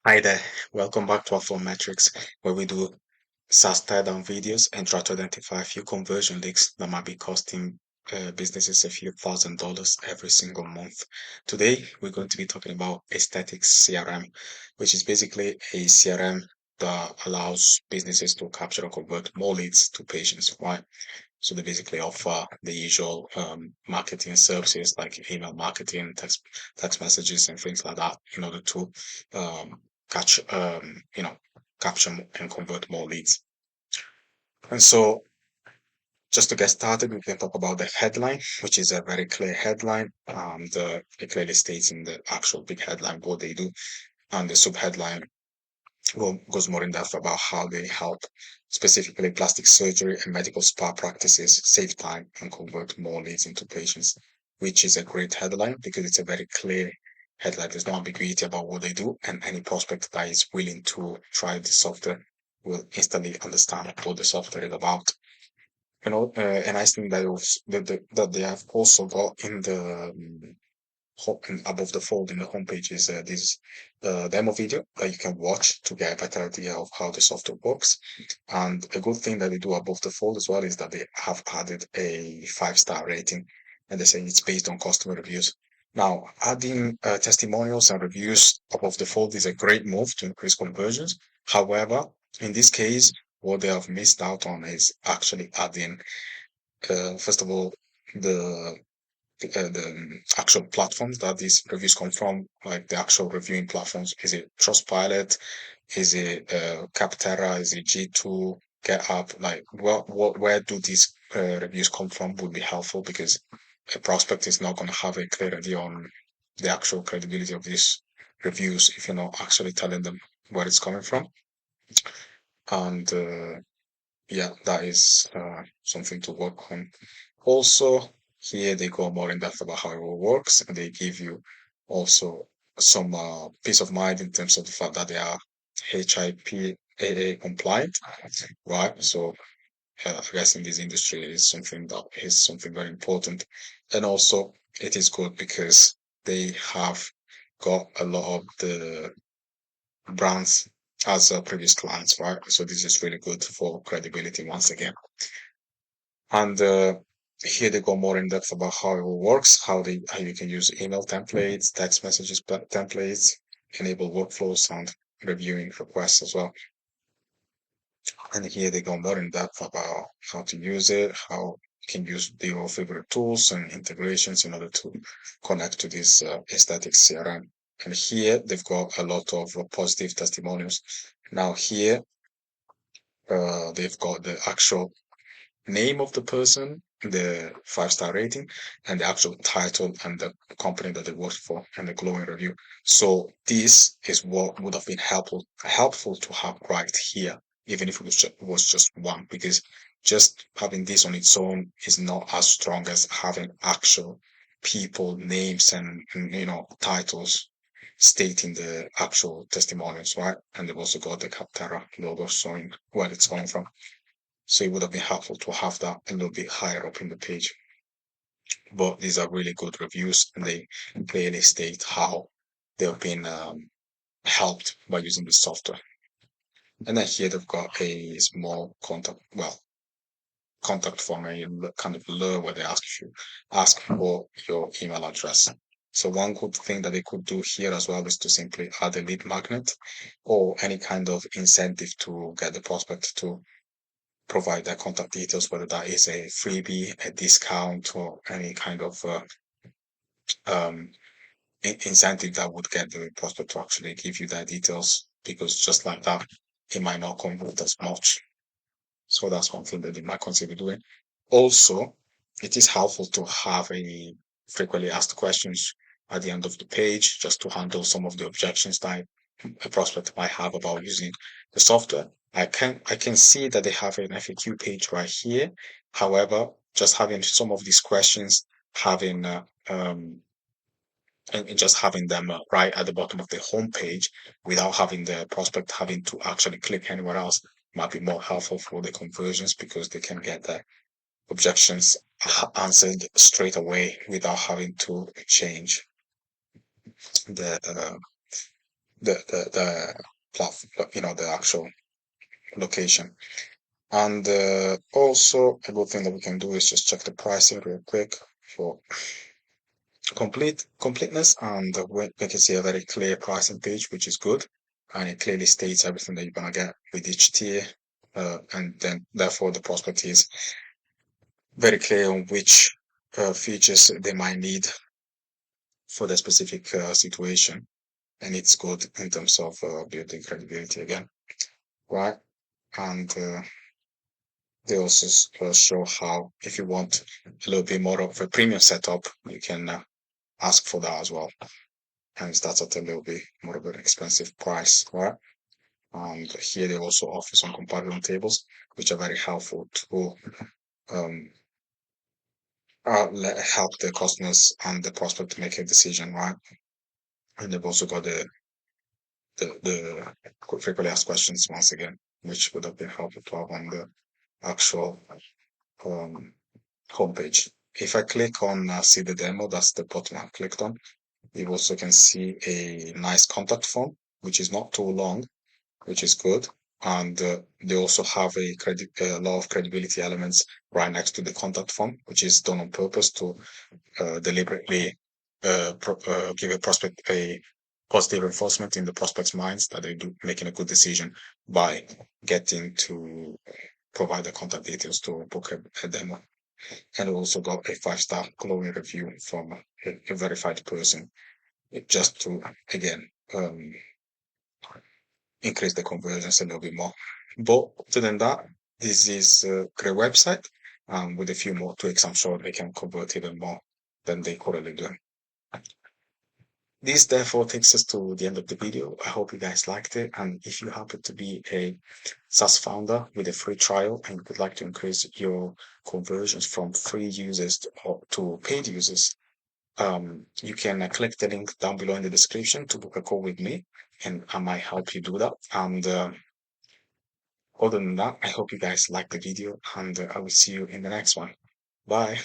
Hi there, welcome back to our phone metrics where we do SaaS teardown videos and try to identify a few conversion leaks that might be costing businesses a few $1,000s every single month. Today, we're going to be talking about Aesthetics CRM, which is basically a CRM that allows businesses to capture or convert more leads to patients, right? So they basically offer the usual marketing services like email marketing, text messages, and things like that in order to um, catch, capture and convert more leads. And so, just to get started, we can talk about the headline, which is a very clear headline. It clearly states in the actual big headline what they do, and the subheadline goes more in depth about how they help specifically plastic surgery and medical spa practices save time and convert more leads into patients, which is a great headline because it's a very clear headline. There's no ambiguity about what they do, and any prospect that is willing to try the software will instantly understand what the software is about. A nice thing that they have also got in the above the fold in the homepage is this demo video that you can watch to get a better idea of how the software works. And a good thing that they do above the fold as well is that they have added a 5-star rating, and they say it's based on customer reviews. Now, adding testimonials and reviews above the fold is a great move to increase conversions. However, in this case, what they have missed out on is actually adding, first of all, the the actual platforms that these reviews come from, like the actual reviewing platforms. Is it Trustpilot? Is it Capterra? Is it G2, GitHub? Like, where do these reviews come from would be helpful because a prospect is not going to have a clear idea on the actual credibility of these reviews if you're not actually telling them where it's coming from. And yeah, that is something to work on. Also, here they go more in depth about how it all works, and they give you also some peace of mind in terms of the fact that they are HIPAA compliant, right? So I guess in this industry is something very important, and also it is good because they have got a lot of the brands as previous clients, right? So this is really good for credibility once again. And here they go more in depth about how it all works, how you can use email templates, text messages templates, enable workflows, and reviewing requests as well. And here they go more in depth about how to use it, how you can use your favorite tools and integrations in order to connect to this Aesthetics CRM. And here they've got a lot of positive testimonials. Now here they've got the actual name of the person, the 5-star rating, and the actual title and the company that they worked for, and the glowing review. So this is what would have been helpful to have right here, even if was just one, because just having this on its own is not as strong as having actual people names and titles stating the actual testimonials, right? And they've also got the Capterra logo showing where it's coming from. So it would have been helpful to have that a little bit higher up in the page. But these are really good reviews, and they clearly state how they've been helped by using the software. And then here they've got a small contact form, a kind of lure where they ask for your email address. So one good thing that they could do here as well is to simply add a lead magnet or any kind of incentive to get the prospect to provide their contact details, whether that is a freebie, a discount, or any kind of um, incentive that would get the prospect to actually give you their details, because just like that, it might not convert as much. So that's one thing that they might consider doing. Also, it is helpful to have a frequently asked questions at the end of the page just to handle some of the objections that a prospect might have about using the software. I can see that they have an FAQ page right here. However, just having some of these questions, having and just having them right at the bottom of the homepage without having the prospect having to actually click anywhere else might be more helpful for the conversions because they can get the objections answered straight away without having to change the the platform, the actual location. And also a good thing that we can do is just check the pricing real quick for completeness, and we can see a very clear pricing page, which is good, and it clearly states everything that you're gonna get with each tier, and then therefore the prospect is very clear on which features they might need for the specific situation, and it's good in terms of building credibility again, right? And they also show how, if you want a little bit more of a premium setup, you can ask for that as well. Hence, that's at a little bit more of an expensive price, right? And here they also offer some comparison tables, which are very helpful to um, help the customers and the prospect to make a decision, right? And they've also got the frequently asked questions once again, which would have been helpful to have on the actual um, homepage. If I click on see the demo, that's the button I clicked on. You also can see a nice contact form, which is not too long, which is good. And they also have a lot of credibility elements right next to the contact form, which is done on purpose to deliberately give a prospect a positive reinforcement in the prospect's minds that they do making a good decision by getting to provide the contact details to book a demo. And we also got a 5-star glowing review from a verified person, just to again increase the conversions a little bit more. But other than that, this is a great website. With a few more tweaks, I'm sure they can convert even more than they currently do. This therefore takes us to the end of the video. I hope you guys liked it. And if you happen to be a SaaS founder with a free trial and would like to increase your conversions from free users to paid users, you can click the link down below in the description to book a call with me, and I might help you do that. And other than that, I hope you guys liked the video, and I will see you in the next one. Bye.